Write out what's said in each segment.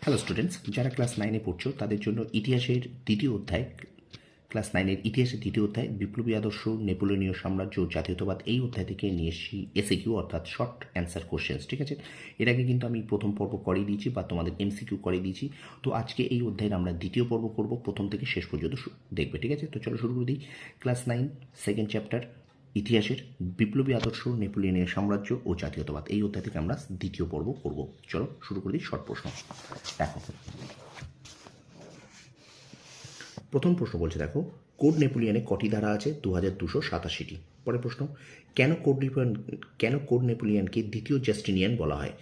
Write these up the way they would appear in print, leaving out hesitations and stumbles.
Hello students, যারা class 9-এ পড়ছো তাদের জন্য ইতিহাসের দ্বিতীয় অধ্যায়, ক্লাস 9-এর ইতিহাসের দ্বিতীয় অধ্যায় বিপ্লবী আদর্শ, নেপোলিয়নীয় সাম্রাজ্য ও জাতীয়তাবাদ, এই অধ্যায় থেকে নিয়ে এসেছি এসএকিউ অর্থাৎ শর্ট অ্যান্সার কোশ্চেন্স। ঠিক আছে, এর আগে কিন্তু আমি প্রথম পর্ব করিয়ে দিয়েছি বা তোমাদের এমসিকিউ করিয়ে দিয়েছি। তো আজকে এই অধ্যায়ের আমরা দ্বিতীয় পর্ব করব, প্রথম থেকে শেষ পর্যন্ত দেখবে। ঠিক আছে, তো চলো শুরু করে দিই। ক্লাস 9 সেকেন্ড চ্যাপ্টার ইতিহাসের বিপ্লবী আদর্শ, নেপোলিয়নের সাম্রাজ্য ও জাতীয়তাবাদ, এই অধ্যায় থেকে আমরা দ্বিতীয় পর্ব করব। চলো শুরু করে দিই। শর্ট প্রশ্ন দেখো, প্রথম প্রশ্ন বলছে, দেখো, কোড নেপোলিয়নে কটি ধারা আছে? 2287টি। পরের প্রশ্ন, কেন কোড নেপোলিয়নকে দ্বিতীয় জাস্টিনিয়ান বলা হয়?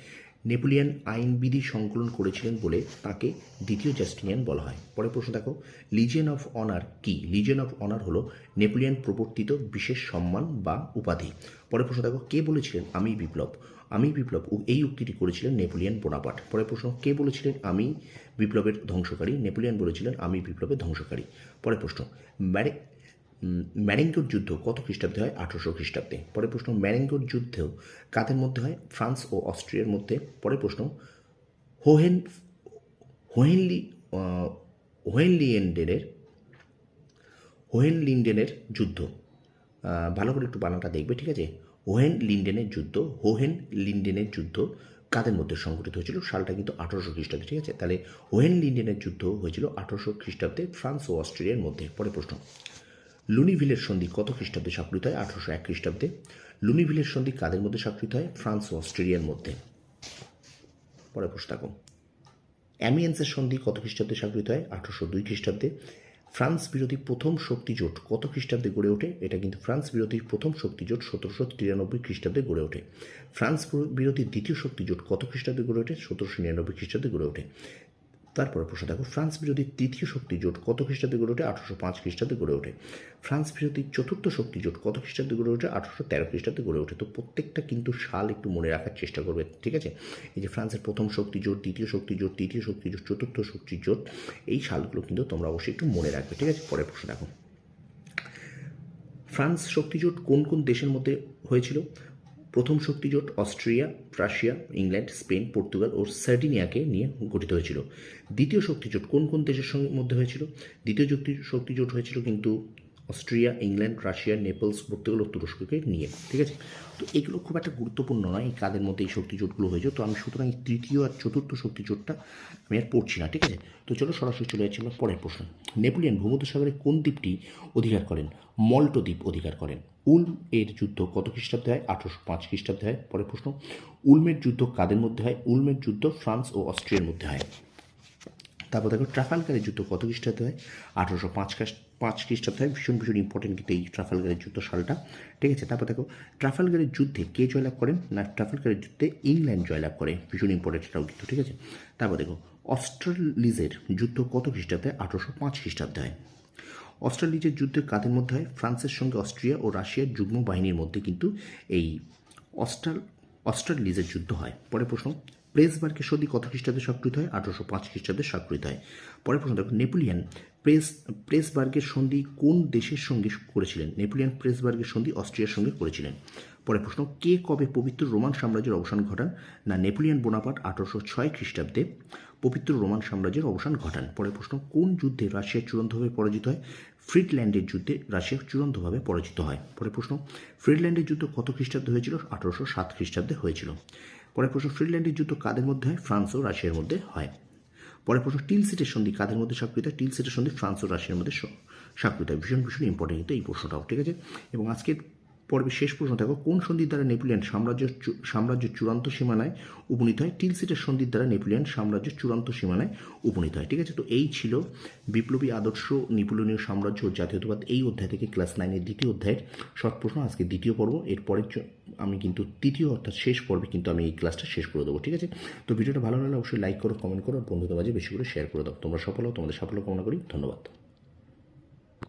নেপোলিয়ন আইনবিধি সংকলন করেছিলেন বলে তাকে দ্বিতীয় জাস্টিনিয়ান বলা হয়। পরের প্রশ্ন দেখো, লিজিয়ন অফ অনার কি? লিজিয়ন অফ অনার হলো নেপোলিয়ন প্রবর্তিত বিশেষ সম্মান বা উপাধি। পরের প্রশ্ন দেখো, কে বলেছিলেন আমি বিপ্লব? আমি বিপ্লব এই উক্তিটি করেছিলেন নেপোলিয়ন বোনাপার্ট। পরের প্রশ্ন, কে বলেছিলেন আমি বিপ্লবের ধ্বংসকারী? নেপোলিয়ন বলেছিলেন আমি বিপ্লবের ধ্বংসকারী। পরের প্রশ্ন, ম্যারেঙ্গোর যুদ্ধ কত খ্রিস্টাব্দে হয়? 1800 খ্রিস্টাব্দে। পরের প্রশ্ন, ম্যারেঙ্গোর যুদ্ধ কাদের মধ্যে হয়? ফ্রান্স ও অস্ট্রিয়ার মধ্যে। পরের প্রশ্ন, হোহেনলিন্ডেনের যুদ্ধ, ভালো করে একটু বানানটা দেখবে, ঠিক আছে? হোহেনলিন্ডেনের যুদ্ধ কাদের মধ্যে সংঘটিত হয়েছিল? সালটা কিন্তু 1800 খ্রিস্টাব্দে। ঠিক আছে, তাহলে হোহেনলিন্ডেনের যুদ্ধ হয়েছিল 1800 খ্রিস্টাব্দে ফ্রান্স ও অস্ট্রিয়ার মধ্যে। পরের প্রশ্ন, লুনিভিলের সন্ধি কত খ্রিস্টাব্দে স্বাক্ষরিত হয়? 1801 খ্রিস্টাব্দে। লুনিভিলের সন্ধি কাদের মধ্যে স্বাক্ষরিত হয়? ফ্রান্স ও অস্ট্রেলিয়ার মধ্যে। পরের প্রশ্ন দেখো, অ্যামিয়েন্সের সন্ধি কত খ্রিস্টাব্দে স্বাক্ষরিত হয়? 1802 খ্রিস্টাব্দে। ফ্রান্স বিরোধী প্রথম শক্তি জোট কত খ্রিস্টাব্দে গড়ে ওঠে? এটা কিন্তু ফ্রান্স বিরোধী প্রথম শক্তি জোট 1793 খ্রিস্টাব্দে গড়ে ওঠে। ফ্রান্স বিরোধী দ্বিতীয় শক্তি জোট কত খ্রিস্টাব্দে গড়ে ওঠে? 1799 খ্রিস্টাব্দে গড়ে ওঠে। তারপরে প্রশ্ন দেখো, ফ্রান্স বিরোধী তৃতীয় শক্তি জোট কত খ্রিস্টাব্দে গড়ে ওঠে? 1805 খ্রিস্টাব্দে গড়ে ওঠে। ফ্রান্স বিরোধী চতুর্থ শক্তি জোট কত খ্রিস্টাব্দে গড়ে ওঠে? 1813 খ্রিস্টাব্দে গড়ে ওঠে। তো প্রত্যেকটা কিন্তু সাল একটু মনে রাখার চেষ্টা করবে, ঠিক আছে? এই যে ফ্রান্সের প্রথম শক্তি জোট, দ্বিতীয় শক্তি জোট, তৃতীয় শক্তি জোট, চতুর্থ শক্তি জোট, এই সালগুলো কিন্তু তোমরা অবশ্যই একটু মনে রাখবে, ঠিক আছে? পরের প্রশ্ন দেখো, ফ্রান্স শক্তি জোট কোন কোন দেশের মধ্যে হয়েছিল? প্রথম শক্তি জোট Austria, Russia, England, Spain, Portugal ও সার্ডিনিয়াকে নিয়ে গঠিত হয়েছিল। দ্বিতীয় শক্তি জোট কোন কোন দেশের সঙ্গে মধ্যে হয়েছিল? দ্বিতীয় শক্তি জোট হয়েছিল কিন্তু Austria, England, Russia, Naples, Portugal ও তুরস্ককে নিয়ে, ঠিক আছে? তো এগুলো খুব একটা গুরুত্বপূর্ণ নয় এই কাদের মধ্যে এই শক্তি জোটগুলো হয়েছে। তো আমি সুতরাং তৃতীয় আর চতুর্থ শক্তি জোটটা আমি আর পড়ছি না, ঠিক আছে? তো চলো সরাসরি চলে যাচ্ছি আমরা পরের প্রশ্ন। নেপোলিয়ন ভূমধ্যসাগরে কোন দ্বীপটি অধিকার করেন? মল্টো দ্বীপ অধিকার করেন। উলম এর যুদ্ধ কত খ্রিস্টাব্দে হয়? 1805 খ্রিস্টাব্দে হয়। পরের প্রশ্ন, উলমের যুদ্ধ কাদের মধ্যে হয়? উলমের যুদ্ধ ফ্রান্স ও অস্ট্রিয়ার মধ্যে হয়। তারপর দেখো, ট্রাফালগারের যুদ্ধ কত খ্রিস্টাব্দে হয়? 1805 খ্রিস্টাব্দে হয়। ভীষণ ভীষণ ইম্পর্টেন্ট কিন্তু এই ট্রাফালগারের যুদ্ধ সালটা, ঠিক আছে? তারপর দেখো, ট্রাফালগারের যুদ্ধে কে জয়লাভ করেন? না, ট্রাফালগারের যুদ্ধে ইংল্যান্ড জয়লাভ করে। ভীষণ ইম্পর্টেন্ট এটাও কিন্তু, ঠিক আছে? তারপর দেখো, অস্ট্রালিজের যুদ্ধ কত খ্রিস্টাব্দে? 1805 খ্রিস্টাব্দে হয়। অস্ট্রালিজের যুদ্ধে কাদের মধ্যে হয়? ফ্রান্সের সঙ্গে অস্ট্রিয়া ও রাশিয়ার যুগ্ম বাহিনীর মধ্যে কিন্তু এই অস্ট্রালিজের যুদ্ধ হয়। পরের প্রশ্ন, প্রেসবার্গের সন্ধি কত খ্রিস্টাব্দে স্বাক্ষরিত হয়? 1805 খ্রিস্টাব্দে স্বাক্ষরিত হয়। পরের প্রশ্ন দেখো, নেপোলিয়ন প্রেসবার্গের সন্ধি কোন দেশের সঙ্গে করেছিলেন? নেপোলিয়ন প্রেসবার্গের সন্ধি অস্ট্রিয়ার সঙ্গে করেছিলেন। পরের প্রশ্ন, কে কবে পবিত্র রোমান সাম্রাজ্যের অবসান ঘটান? না, নেপোলিয়ন বোনাপার্ট 1806 খ্রিস্টাব্দে পবিত্র রোমান সাম্রাজ্যের অবসান ঘটান। পরের প্রশ্ন, কোন যুদ্ধে রাশিয়া চূড়ান্তভাবে পরাজিত হয়? ফ্রিডল্যান্ডের যুদ্ধে রাশিয়া চূড়ান্তভাবে পরাজিত হয়। পরের প্রশ্ন, ফ্রিডল্যান্ডের যুদ্ধ কত খ্রিস্টাব্দে হয়েছিল? 1807 খ্রিস্টাব্দে হয়েছিল। পরের প্রশ্ন, ফ্রিডল্যান্ডের যুদ্ধ কাদের মধ্যে হয়? ফ্রান্স ও রাশিয়ার মধ্যে হয়। পরের প্রশ্ন, টিলসিটের সন্ধি কাদের মধ্যে স্বাক্ষরিত হয়? টিলসিটের সন্ধি ফ্রান্স ও রাশিয়ার মধ্যে স্বাক্ষরিত হয়। ভীষণ ভীষণ ইম্পর্টেন্ট কিন্তু এই প্রশ্নটাও, ঠিক আছে? এবং আজকের পর্বের শেষ প্রশ্ন দেখো, কোন সন্ধির দ্বারা নেপোলিয়ন সাম্রাজ্য চূড়ান্ত সীমানায় উপনীত হয়? টিলসিটের সন্ধির দ্বারা নেপোলিয়ন সাম্রাজ্য চূড়ান্ত সীমানায় উপনীত হয়, ঠিক আছে? তো এই ছিল বিপ্লবী আদর্শ, নেপোলিয়নীয় সাম্রাজ্য ও জাতীয়তাবাদ, এই অধ্যায় থেকে ক্লাস 9-এর দ্বিতীয় অধ্যায়ের শর্ট প্রশ্ন। আজকে দ্বিতীয় পর্ব, এরপরের আমি কিন্তু তৃতীয় অর্থাৎ শেষ পর্বে কিন্তু আমি এই ক্লাসটা শেষ করে দেবো, ঠিক আছে? তো ভিডিওটা ভালো লাগলে অবশ্যই লাইক করো, কমেন্ট করো, আর বন্ধুদের মাঝে বেশি করে শেয়ার করে দাও। তোমরা সফল হও, তোমাদের সাফল্য কামনা করি। ধন্যবাদ।